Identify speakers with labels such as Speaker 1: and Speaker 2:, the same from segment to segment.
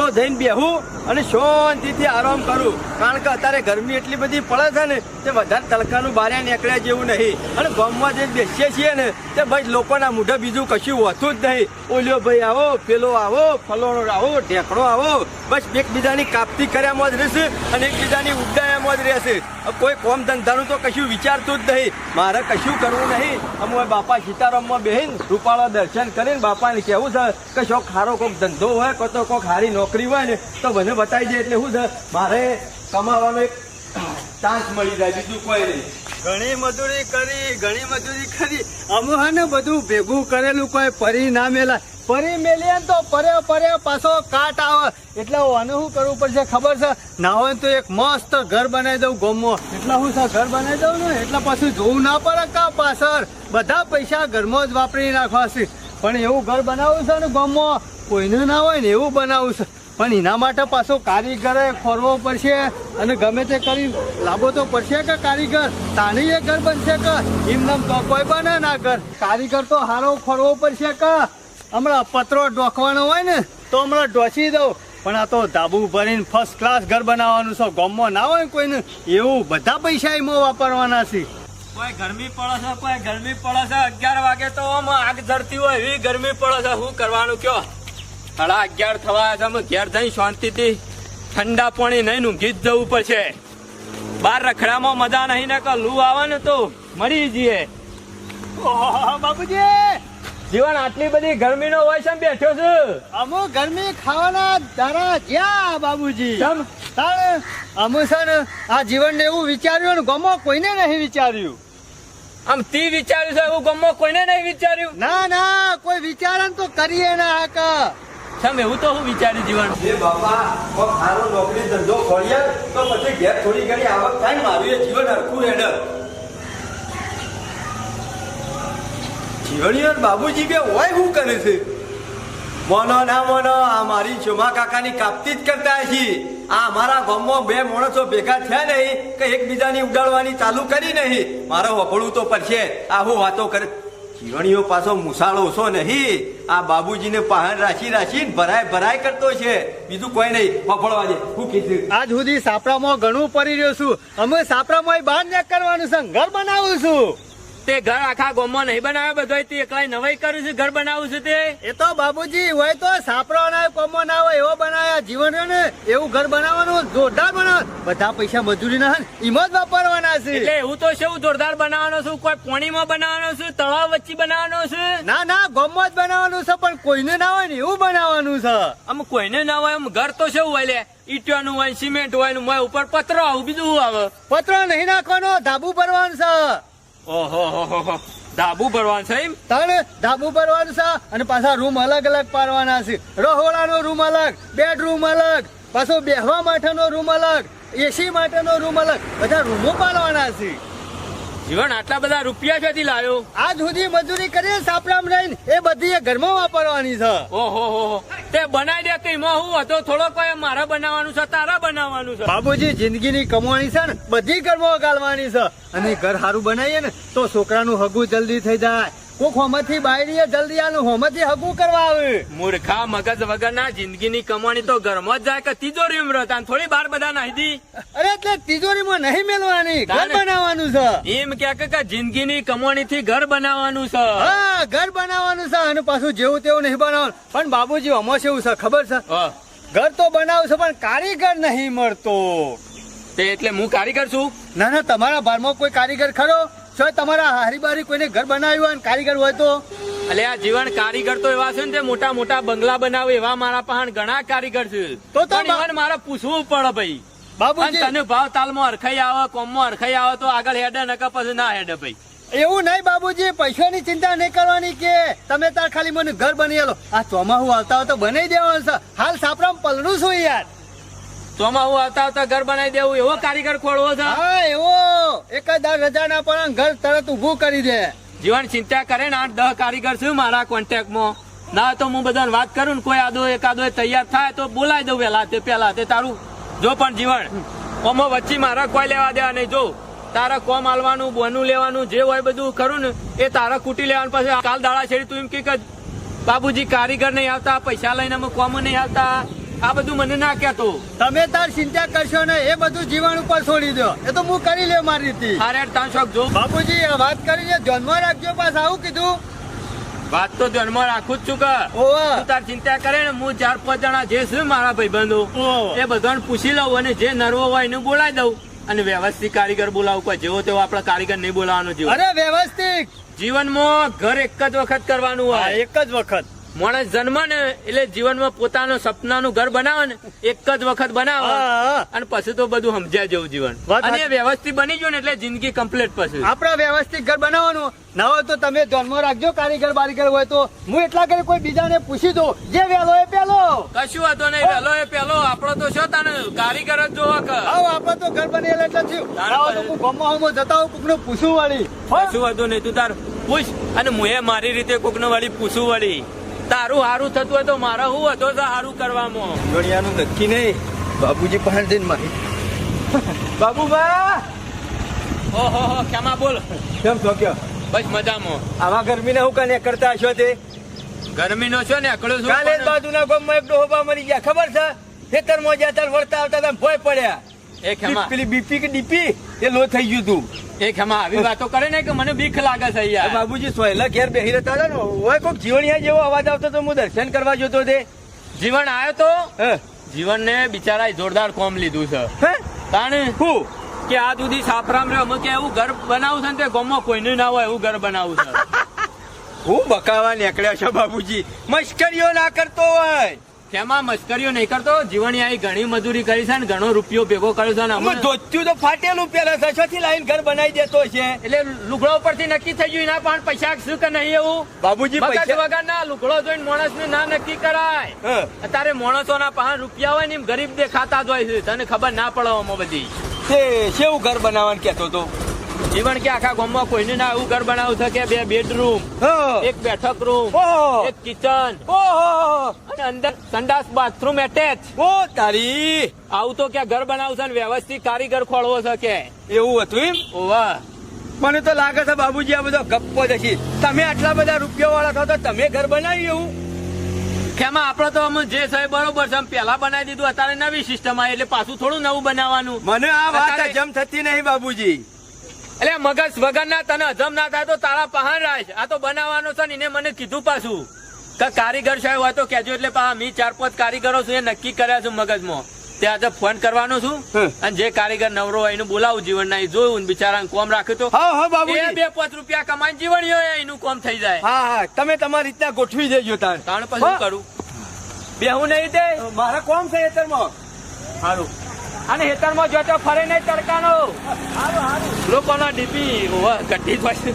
Speaker 1: એકલો જઈને બેહું અને શાંતિથી આરામ કરું. કારણ કે અત્યારે ગરમી એટલી બધી પડે છે ને તે વધારે તડકાનું બાર્યા નીકળ્યા જેવું નહીં. અને ગામમાં જે બેસીએ છીએ ને તે ભાઈ લોકોના મોઢે બીજું કશું હોતું જ નહીં. ઓલ્યો ભાઈ આવો, પેલો આવો, ફલોનો આવો, ઢેકણો આવો, બસ એકબીજાની કાપતી કર્યામાં જ રહેશે અને એકબીજાની ઉડાયામાં જ રહેશે. કોઈ કોમ ધંધાનું તો કશું વિચારતું જ નહીં. મારે કશું કરવું નહીં. અમે બાપા સીતારામમાં બેહીને રૂપાળા દર્શન કરીને બાપાને કહેવું છે કે શોખ સારો કોઈક ધંધો હોય કે તો કોઈક સારી નોકરી હોય ને તો મને બતાવી દે. એટલે શું છે મારે કમાવાનો એક ચાન્સ મળી જાય, બીજું કોઈ નહીં. ઘણી મજૂરી કરી અમે હે ને બધું ભેગું કરેલું કોઈ પરી ના મેલા. પરી મેલીએ તો પરે પાછો કાટ આવે. એટલે આને શું કરવું પડશે ખબર છે? ના હોય તો એક મસ્ત ઘર બનાવી દઉં ગામમાં. એટલે હું છે ઘર બનાવી દઉં ને એટલે પાછું જોવું ના પડે કા પાછળ બધા પૈસા ઘરમાં જ વાપરી નાખવા છે. પણ એવું ઘર બનાવવું છે ને ગામમાં કોઈને ના હોય ને એવું બનાવવું છે. પણ એના માટે પાછો કારીગરે ખોરવો પડશે અને ગમે તે કરી લાવવો તો પડશે કે કારીગર તાની એ ઘર બનશે કે એમને તો કોઈ બને ના ઘર. કારીગર તો હારો ખોરવો પડશે કે હમણાં પતરો ઢોકવાનો હોય ને તો હમણાં ઢોસી દઉં. પણ આ તો ધાબુ ભરીને ફર્સ્ટ ક્લાસ ઘર બનાવવાનું છે. ગામમાં ના હોય કોઈને એવું બધા પૈસા એમાં વાપરવાના છે. કોઈ ગરમી પડે છે, કોઈ ગરમી પડે છે. 11 વાગે તો આગ ધરતી હોય એવી ગરમી પડે છે. શું કરવાનું કયો? 11:30 થવા છે. અમે ઘેર જઈ શાંતિથી ઠંડા પાણી નહીં ઊંઘી જ જવું પડશે. બહાર રખડામાં મજા નહીં ને કે લૂ આવે ને તો મરી જઈએ. બાબુજી જીવન આટલી બધી ગરમી નો હોય છે બેઠો છું. અમુ ગરમી ખાવાના દારા જ્યાં બાબુજી અમુ છે ને આ જીવન ને એવું વિચાર્યું ને ગમો કોઈને નહીં વિચાર્યું. આમ તી વિચાર્યું છે એવું ગમો કોઈને નહીં વિચાર્યું. ના કોઈ વિચારે તો કરીએ ના હાકા. સમ એવું તો હું વિચાર્યું જીવન એ બાપા કોઈ સારો નોકરી ધંધો ખોલીએ તો પછી ઘેર થોડી ઘણી આવક થાય. મારું એ જીવન હરખું હેડર. જીવણીઓ બાબુજી બે હોય શું કરે છે? મોનો ના મોનો આ મારી ચોમા કાકાની કાપતી જ કરતા છીએ. આ અમારા ગામમાં બે માણસો ભેગા થયા નહીં કે એકબીજાની ઉડાડવાની ચાલુ કરી નહીં. મારે વફળવું તો પડશે. આ હું વાતો કરે જીવણીઓ પાછો મુસાળો છો નહીં. આ બાબુજીને પહાડ રાખીને ભરાય કરતો છે. બીજું કોઈ નહીં. વફળવા દે. શું કીધું? આજ સુધી સાપરામાં ઘણું પડી રહ્યો છું. અમે સાપરામાં બહાર ને કરવાનું છે. ઘર બનાવું છું. તે ઘર આખા ગામમાં નહીં બનાવ્યો બધો એકલા નવાઈ કર્યું છે. ઘર બનાવું છે તે એ તો બાબુજી હોય તો સાપરો ના કોમો ના હોય એવો બનાવ્યા જીવન ને એવું ઘર બનાવવાનું જોરદાર બનાવ. બધા પૈસા મજૂરી ના એમાં જ વાપરવાના છે. એટલે એવું તો શું જોરદાર બનાવવાનો છું? કોઈ પાણીમાં બનાવવાનો છું? તળાવ વચ્ચે બનાવવાનો છે? ના ગામમાં જ બનાવવાનું છે. પણ કોઈને ના હોય ને એવું બનાવવાનું છે. આમ કોઈને ના હોય એમ ઘર તો શું હોય લે? ઈટાનું હોય, સિમેન્ટ હોય, ઉપર પતરો આવું બીજું આવે. પતરો નહીં નાખવાનો, ધાબુ ભરવાનું છે. ઓહો ધાબુ ભરવાનું છે એમ? તાણે ધાબુ ભરવાનું છે. અને પાછા રૂમ અલગ પાડવાના છે. રહોડાનો રૂમ અલગ, બેડરૂમ અલગ, પાછો બેહવા માટેનો રૂમ અલગ, એસી માટેનો રૂમ અલગ, બધા રૂમો પાડવાના છે. જીવન આટલા બધા રૂપિયા ક્યાંથી લાવ્યો? આજ સુધી મજૂરી કરીએ સાપરામ રહીને એ બધી ઘરમાં વાપરવાની છે. ઓહો તે બનાવી દે. એમાં હું હતો થોડો કોઈ મારે બનાવવાનું છે તારા બનાવવાનું છે? બાબુજી જિંદગીની કમાણી છે ને બધી ઘરમાં ગાળવાની છે. અને ઘર સારું બનાવીએ ને તો છોકરાનું હગું જલ્દી થઈ જાય. કોક હોમથી બાયડીએ જલ્દી આનું હોમથી હગું કરવા આવે. મૂર્ખા મગજ વગર ના જિંદગીની કમાણી તો ઘરમાં જ જાય કે તિજોરીમાં રહેતા થોડી બહાર બધા નાખી દી. અરે એટલે તિજોરીમાં નહીં મેળવાની, ઘર બનાવવાનું છે. એમ કે જિંદગીની કમાણી થી ઘર બનાવવાનું છે. હા ઘર બનાવવાનું છે. અને પાછું જેવું તેવું નહીં બનાવવાનું. પણ બાબુજી આમાં શું છે ખબર છે? ઘર તો બનાવું છે પણ કારીગર નહીં મળતો. તે એટલે હું કારીગર છું? ના તમારા બારમાં કોઈ કારીગર ખરો? તમારા હારી બારી કોઈને ઘર બનાવ્યું હોય કારીગર હોય તો? અલે આ જીવન કારીગર તો એવા છે ને મોટા મોટા બંગલા બનાવે એવા મારા પાસે ઘણા કારીગર છે. તો મારે પૂછવું પડે ભાઈ. બાબુજી તને ભાવ તાલમાં હરખાઈ આવે, કોમમાં હરખાઈ આવે તો આગળ હેડે નકર પછી ના હેડે ભાઈ. એવું નહીં બાબુજી, પૈસાની ચિંતા નહીં કરવાની કે તમે તાર ખાલી મને ઘર બની આલો. આ ચોમાહું આવતા હોય તો બનાવી દેવાનું છે. હાલ સાપરામ પલડું છું યાર. ચોમાહું આવતા ઘર બનાવી દેવું એવો કારીગર ખોળવો છે? હા એવો. એક જ રજા ના પણ ઘર તરત ઉભું કરી દે. જીવન ચિંતા કરે ને 8-10 કારીગર છે મારા કોન્ટેક્ટમાં. ના તો હું બધાને વાત કરું ને કોઈ એકાદો તૈયાર થાય તો બોલાવી દઉં પેલા તે તારું જો. પણ જીવન ઓમો વચ્ચે મારા કોઈ લેવા દેવા નહીં. જો તારા કોમ આલવાનું બોનું લેવાનું જે હોય બધું કરું ને એ તારા કુટી લેવાનું. પછી કાલ દાડા છેડી તું એમ કે બાબુજી કારીગર નહીં આવતા, પૈસા લઈને અમે કોમ નહીં આવતા,
Speaker 2: આ બધું મને ના કહેતો.
Speaker 1: તમે તાર ચિંતા કરશો ને, એ બધું જીવન ઉપર છોડી દો, એ તો હું કરી લે મારી રીતે.
Speaker 2: અરે તાર શોખ જો
Speaker 1: બાપુજી આ વાત કરીને ધ્યાનમાં રાખજો. પાછ આવું કીધું
Speaker 2: વાત તો ધ્યાનમાં રાખું જ છું કે તું તાર ચિંતા કરે ને હું 4-5 જણા જે છે મારા ભાઈબંધો એ બધાને પૂછી લઉં અને જે નર્વો હોય એને બોલાવી દઉં અને વ્યવસ્થિત કારીગર બોલાવું. કોઈ જેવો તેવો આપડે કારીગર નહીં બોલાવાનો. જીવન
Speaker 1: અરે વ્યવસ્થિત
Speaker 2: જીવનમાં ઘર એક જ વખત કરવાનું હોય.
Speaker 1: એક જ વખત
Speaker 2: માણસ જન્મ ને એટલે જીવનમાં પોતાનું સપનાનું ઘર બનાવે ને એક જ વખત બનાવે અને પછી તો બધું સમજ્યા જેવું જીવન. અને વ્યવસ્થિત બની ગયું ને એટલે જિંદગી કમ્પ્લીટ. પછી
Speaker 1: આપડે વ્યવસ્થિત ઘર બનાવવાનું ના હોય તો તમે ધ્યાનમાં રાખજો. કારીગર બારીગર હોય તો હું એટલા કરી કોઈ બીજાને પૂછી દો, જે વહેલો એ પેલો.
Speaker 2: કશું હતો નહીં, વહેલો એ પેલો. આપડો તો શું તાને કારીગર જ જોવા કે
Speaker 1: આપડે તો ઘર બનેલા એટલે થયું. હું ગામમાં જતા હું કોકને પૂછું વળી.
Speaker 2: કશું હતું નહીં, તું તાર પૂછ અને હું મારી રીતે કોકને વળી પૂછું વળી. તારું સારું થતું હોય તો મારા શું હતો સારું કરવામાં.
Speaker 1: જોડિયાનું નક્કી નહીં. બાબુજી પાસે જઈને મારી બાબુબા.
Speaker 2: ઓહો કેમાં બોલ.
Speaker 1: કેમ છો? કયો
Speaker 2: બસ મજામાં.
Speaker 1: આવા ગરમીને હું કને કરતા છો તે?
Speaker 2: ગરમીનો છો ને અકળો છું.
Speaker 1: કાલે બાજુના ગામમાં એક ડોહા મરી ગયા, ખબર છે? ખેતરમાં જતા વળતા આવતા હતા ભોય પડ્યા.
Speaker 2: એ ખેમા
Speaker 1: પેલી બીપી કે ડીપી એ લો થઈ ગયું તું.
Speaker 2: એ ખેમા આવી વાતો કરે ને કે મને બીક લાગે છે યાર.
Speaker 1: બાબુજી સોયલા ઘેર બેહી રહેતા હતા ને, હોય કોઈક જીવણિયા જેવો અવાજ આવતો તો હું દર્શન કરવા જતો તે.
Speaker 2: જીવન આવ્યો તો જીવન ને બિચારા જોરદાર કોમ લીધું છે. તાણે
Speaker 1: હું
Speaker 2: કે આ સુધી સાપરામ રે અમે કે એવું ઘર બનાવું છે ને તે ગામમાં કોઈને ના હોય એવું ઘર બનાવું છે.
Speaker 1: હું બકાવા નીકળ્યા છો બાબુજી? મશ્કરીઓ ના કરતો હોય.
Speaker 2: તેમાં મસ્કરીઓ નહીં કરતો. જીવણિયાએ ઘણી મજૂરી કરી છે ને ઘણો રૂપિયો ભેગો કર્યો છે ને અમે
Speaker 1: ધોત્યું તો ફાટેલું પેલા સચોથી લાઈન ઘર બનાવી દેતો છે.
Speaker 2: એટલે લુગડો પરથી નક્કી થઈ ગયું. એના પણ પૈસા શું કે નહીં એવું
Speaker 1: બાબુજી
Speaker 2: પૈસા વગર ના લુગડો જોઈને માણસ ને ના નક્કી કરાય. અત્યારે માણસો ના પાંચ રૂપિયા હોય ને એમ ગરીબ દેખાતા જ હોય છે. તને ખબર ના પડે આમાં બધી.
Speaker 1: કેવું ઘર બનાવવાનું કેતો તો
Speaker 2: જીવન કે આખા ગામમાં કોઈને ના એવું ઘર બનાવું છે કે 2 બેડરૂમ, એક બેઠક રૂમ, એક કિચન અને અંદર સંડાસ બાથરૂમ એટેચ.
Speaker 1: ઓ તારી
Speaker 2: આવું તો ક્યાં ઘર બનાવું છે ને વ્યવસ્થિત કારીગર ખોળવો છે કે
Speaker 1: એવું હતું એમ?
Speaker 2: ઓવા
Speaker 1: મને તો લાગે છે બાબુજી આ બધો ગપ્પો જ છે. તમે આટલા બધા રૂપિયા વાળા થો તો તમે ઘર બનાવ્યું એવું?
Speaker 2: ખેમાં આપડે તો અમે જે છે બરોબર છે પેલા બનાવી દીધું. અત્યારે નવી સિસ્ટમ આવી એટલે પાછું થોડું નવું બનાવવાનું.
Speaker 1: મને આ વાત હજમ થતી નહીં બાબુજી.
Speaker 2: એટલે મગજ વગર ના તને હજમ ના થાય તો તારા પહાણ રાખ. આ તો બનાવવાનો છે ને એને મને કીધું પાછું કે કારીગર સાહેબ હોય તો કેજો. એટલે મી 4-5 કારીગરો છું એ નક્કી કર્યા છું મગજમાં. ત્યાં આજે ફોન કરવાનો છું અને જે કારીગર નવરો હોય એનું બોલાવું. જીવન ના જોયું બિચારા કોમ રાખ્યું તો 2-5 રૂપિયા કમાઈને જીવણીઓ એનું કોમ થઈ જાય.
Speaker 1: હા તમે તમારી રીતના ગોઠવી દેજો. તાણ
Speaker 2: પછી કરું બેહું નહીં દે.
Speaker 1: મારા કોમ છે હેતરમાં.
Speaker 2: સારું અને હેતરમાં જોતો ફરે નહીં તડકાનો. લોકોના ડીપી ઘટી જાય.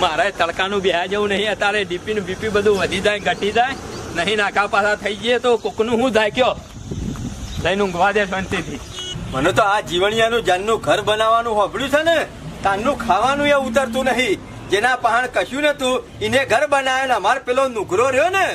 Speaker 2: મારે તડકાનું બેહા જવું નહીં. અત્યારે ડીપી નું બીપી બધું વધી જાય ઘટી જાય નહીં. નાકા પાછા થઈ ગયે તો કોકનું હું જાય કયો લઈને ઊંઘવા દે શાંતિથી.
Speaker 1: મને તો આ જીવણિયાનું જાનનું ઘર બનાવવાનું હોભળ્યું છે ને તાનનું ખાવાનું એ ઉતરતું નહીં. જેના પહાણ કશું નતું એને ઘર બનાવ્યો ને અમાર પેલો નુગરો રહ્યો ને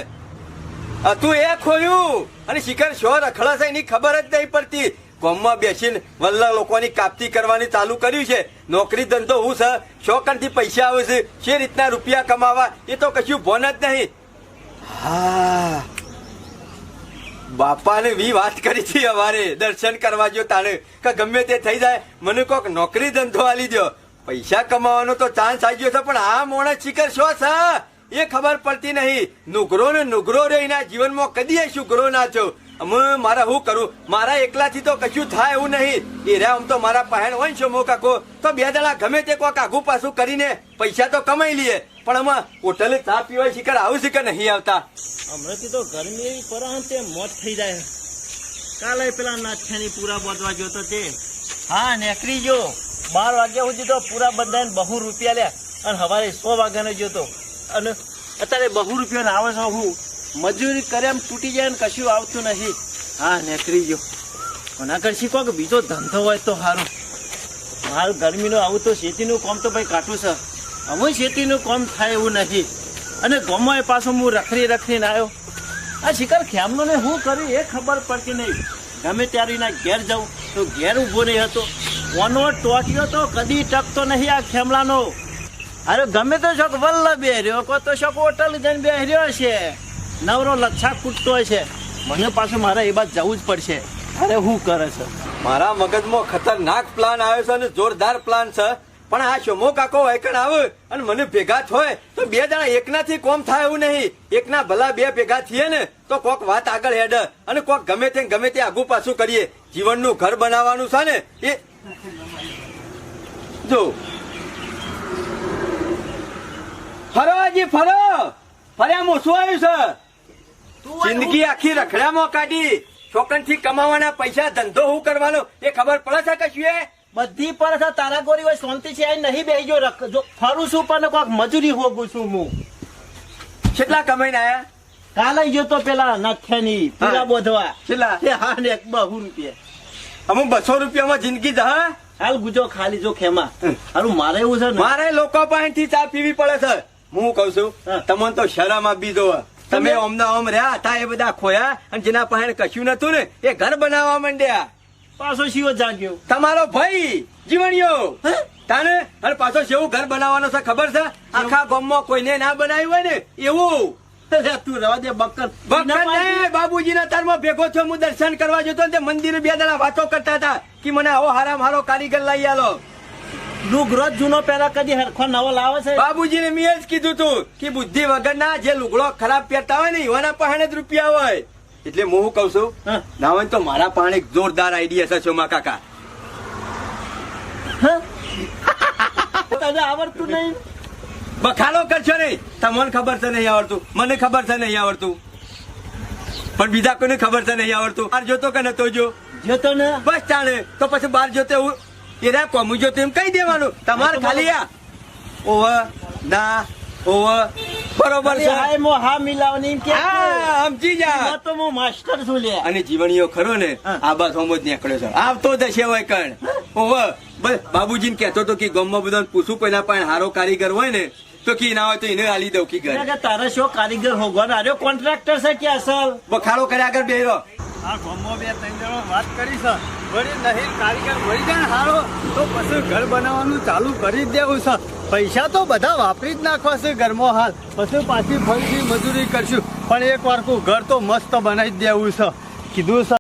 Speaker 1: તું એ ખોયું અને શિખર શો રખડા છે એની ખબર જ નહીં પડતી. ગામમાં બેસીને વલ્લા લોકોની કાપતી કરવાની ચાલુ કર્યું છે. નોકરી ધંધો હું છે, શોકનથી પૈસા આવે છે, જે રીતના રૂપિયા કમાવા એ તો કશું ભોન જ નહીં. હા બાપાને વી વાત કરી હતી અમારે દર્શન કરવા જો તાણે કે ગમે તે થઈ જાય મને કોક નોકરી ધંધો આલી દો. પૈસા કમાવાનો તો ચાન્સ આવી ગયો છે પણ આ મોણસ શિખર શો છે એ ખબર પડતી નહીં. નુગરો ને નુગરો રે એના જીવનમાં કદી શુગરો ના છો. મારા શું કરું? મારા એકલાથી તો કશું થાય એવું નહીં. એ રહ્યા આમ તો મારા પહેણ હોય છો મો કાકો તો 2 દડા ગમે તે કોક આઘું પાછું કરીને પૈસા તો કમાઈ લઈએ. પણ આમાં હોટલે ચા પીવાય શિખર આવું શિખર નહીં આવતા.
Speaker 3: હમણાંથી તો ગરમી એવી પરાણ તે મોત થઈ જાય. કાલે પેલા નાથ્યાની પૂરા બાંધવા ગયો તો તે હા નેકરી ગયો 12 વાગ્યા સુધી તો પૂરા બંધાઈને 200 રૂપિયા લ્યા અને સવારે 100 વાગ્યાનો ગયો તો અને અત્યારે 200 રૂપિયા આવે છે. હું મજૂરી કરે એમ તૂટી જાય ને કશું આવતું નથી. હા નેકરી ગયો. પણ આગળ શીખો કે બીજો ધંધો હોય તો સારું. હાલ ગરમીનું આવું તો શેતીનું કામ તો ભાઈ કાઠું છે. અમે શેતીનું કામ થાય એવું નથી. અને ગામમાં પાછો હું રખડીને આવ્યો. આ શિકાર ખેમનો ને હું કર્યું એ ખબર પડતી નહીં. ગમે ત્યારે એના ઘેર જાઉં તો ઘેર ઊભો નહીં હતો. કોનો ટોક્યો તો કદી ટકતો નહીં આ ખેમલાનો. અરે ગમે તો શોખ વલ્લ બેહર્યો કો તો શોખ હોટલ જઈને બેહર્યો છે. નવરો લચ્છા કૂટતો છે. મને પાછું મારે એ બાદ જવું જ પડશે. અરે શું કરે છે?
Speaker 1: મારા મગજમાં ખતરનાક પ્લાન આવ્યો છે અને જોરદાર પ્લાન છે. પણ આ શોમો કાકો વાયકણ આવે અને મને ભેગા થાય તો બે જણા એકનાથી કોમ થાય એવું નહીં. એકના ભલા બે ભેગા થઈએ ને તો કોક વાત આગળ હેડે અને કોક ગમે તે આગુ પાછું કરીએ. જીવનનું ઘર બનાવવાનું છે ને એ જો ફરો હજી ફરો ફર્યા મોસું આવ્યું છે. જિંદગી આખી રખડામાં કાઢી. છોકરાથી કમાવાના પૈસા ધંધો શું કરવાનો એ ખબર પડે છે કશું એ?
Speaker 3: બધી પર તારા ગોરી હોય શાંતિ છે નહીં બેસી જો ફરું છું પણ કોઈક મજૂરી હોગું છું હું.
Speaker 1: કેટલા કમાઈને આયા?
Speaker 3: કાલે ગયો તો પેલા નાથ્યાની પૂરા બોધવા.
Speaker 1: કેટલા?
Speaker 3: હા ને 200 રૂપિયા.
Speaker 1: અમુક 200 રૂપિયામાં જિંદગી જહે?
Speaker 3: હાલ ગુજો ખાલી જો ખેમા. હારું મારે એવું છે ને
Speaker 1: મારે લોકો પાસેથી ચા પીવી પડે છે. હું કઉ છું તમને તો શરમ આપી દો. તમે ઓમના ઓમ રહ્યા હતા એ બધા ખોયા અને જેના પાસે કશું નતું ને એ ઘર બનાવવા માંડ્યા.
Speaker 3: પાછો શિવો જાગ્યો
Speaker 1: તમારો ભાઈ જીવણીયો તાને અને પાછો શેવું ઘર બનાવવાનો છે ખબર છે? આખા ગામમાં કોઈને ના બનાવ્યું હોય ને એવું.
Speaker 3: તું રવા દે બક્કર
Speaker 1: બાબુજીના તારમાં ભેગો થયો. હું દર્શન કરવા જતો ને તે મંદિરે 2 જણા વાતો કરતા હતા કે મને આવો હારા મારો કારીગર લઈ આલો.
Speaker 3: લુગડો જૂનો પેલા કદી હરખો નવો લાવે છે.
Speaker 1: બાબુજીને મેં જ કીધું તું કે બુદ્ધિ વગરના જે લુગડો ખરાબ પહેરતા હોય ને એવાના પાસે જ રૂપિયા હોય. એટલે હું કઉ છું ના હોય તો મારા પાસે એક જોરદાર આઈડિયા છે સોમા કાકા.
Speaker 3: તને આવડતું નહીં?
Speaker 1: બખાડો કરશો નહીં. તમને ખબર છે નહીં આવડતું, મને ખબર છે નહીં આવડતું, પણ બીજા કોઈને ખબર છે નહીં આવડતું. બહાર જોતો કે નતો જો?
Speaker 3: જોતો ને
Speaker 1: બસ ચાલે તો પછી બહાર જોતે એવું એ કોમું જોતું એમ કહી દેવાનું. તમારે ખાલી આ ઓવર ના ઓવર બરોબર છે.
Speaker 3: હા મિલાવની એમ કે
Speaker 1: સમજી જા.
Speaker 3: તો હું માસ્ટર છું લે.
Speaker 1: અને જીવણીઓ ખરો ને આ બસ હોમ જ નીકળ્યો છે. આવતો જ હશે હોય કણ. ઓવર બસ બાબુજીને કહેતો તો કે ગામમાં બધાને પૂછું કોઈના પાસે હારો કારીગર હોય ને તો કી ના હોય તો એને હાલી દઉં કી ઘર.
Speaker 3: તારા શો કારીગર હોગવાનો આર્યો કોન્ટ્રાક્ટર છે કે અસલ
Speaker 1: બખાડો કર્યા આગળ બેરો.
Speaker 4: આ ગામમાં 2-3 જણો વાત કરી છે વળી નહીં કારીગર મળી જાય ને હારો તો પછી ઘર બનાવવાનું ચાલુ કરી જ દેવું છે. પૈસા તો બધા વાપરી જ નાખવા છે ઘરમાં હાલ. પછી પાછી ફરીથી મજૂરી કરશું પણ એક વાર ઘર તો મસ્ત બનાવી જ દેવું છે કીધું છે.